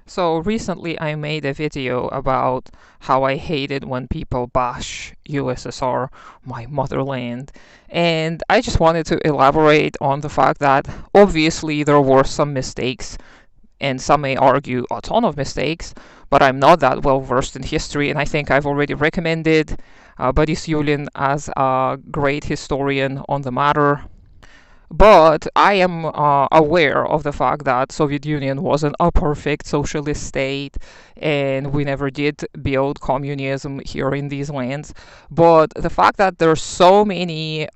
So recently I made a video about how I hated when people bash USSR, my motherland, and I just wanted to elaborate on the fact that obviously there were some mistakes, and some may argue a ton of mistakes, but I'm not that well versed in history, and I think I've already recommended Boris Yulin as a great historian on the matter. But I am aware of the fact that Soviet Union wasn't a perfect socialist state, and we never did build communism here in these lands. But the fact that there's so many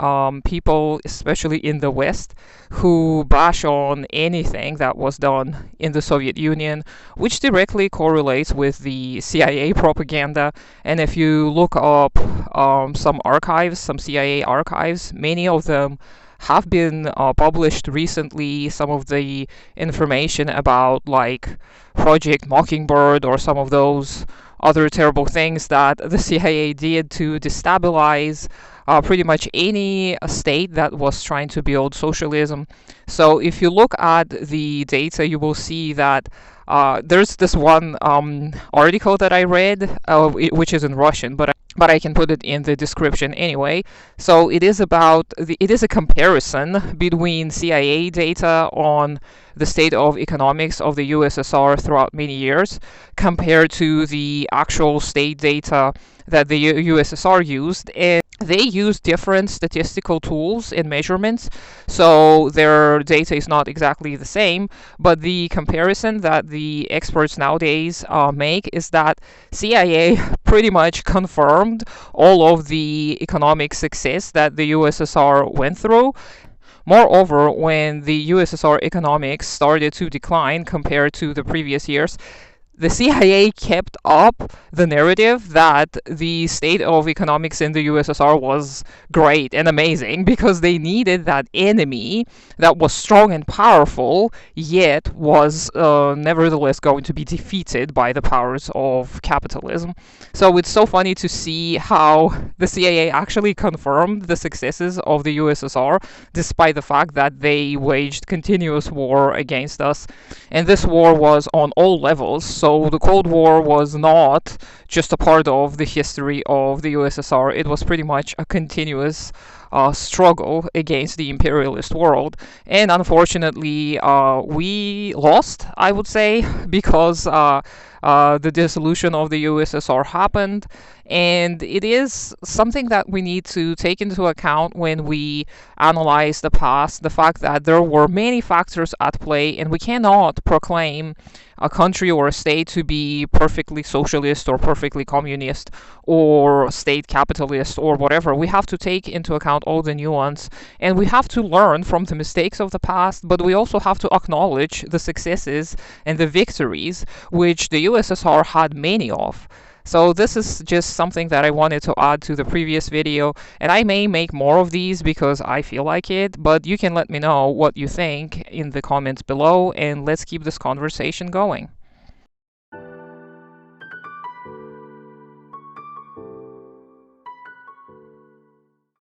people, especially in the West, who bash on anything that was done in the Soviet Union, which directly correlates with the CIA propaganda. And if you look up some archives, some CIA archives, many of them have been published recently. Some of the information about like Project Mockingbird or some of those other terrible things that the CIA did to destabilize pretty much any state that was trying to build socialism. So if you look at the data, you will see that there's this one article that I read, which is in Russian, but I can put it in the description anyway. So it is it is a comparison between CIA data on the state of economics of the USSR throughout many years compared to the actual state data that the USSR used. And they use different statistical tools and measurements, so their data is not exactly the same. But the comparison that the experts nowadays make is that CIA pretty much confirmed all of the economic success that the USSR went through. Moreover, when the USSR economics started to decline compared to the previous years, the CIA kept up the narrative that the state of economics in the USSR was great and amazing because they needed that enemy that was strong and powerful, yet was nevertheless going to be defeated by the powers of capitalism. So it's so funny to see how the CIA actually confirmed the successes of the USSR, despite the fact that they waged continuous war against us. And this war was on all levels. So the Cold War was not just a part of the history of the USSR. It was pretty much a continuous struggle against the imperialist world. And unfortunately, we lost, I would say, because the dissolution of the USSR happened. And it is something that we need to take into account when we analyze the past, the fact that there were many factors at play, and we cannot proclaim a country or a state to be perfectly socialist or perfectly communist or state capitalist or whatever. We have to take into account all the nuance, and we have to learn from the mistakes of the past, but we also have to acknowledge the successes and the victories, which the USSR had many of. So this is just something that I wanted to add to the previous video, and I may make more of these because I feel like it, but you can let me know what you think in the comments below, and let's keep this conversation going.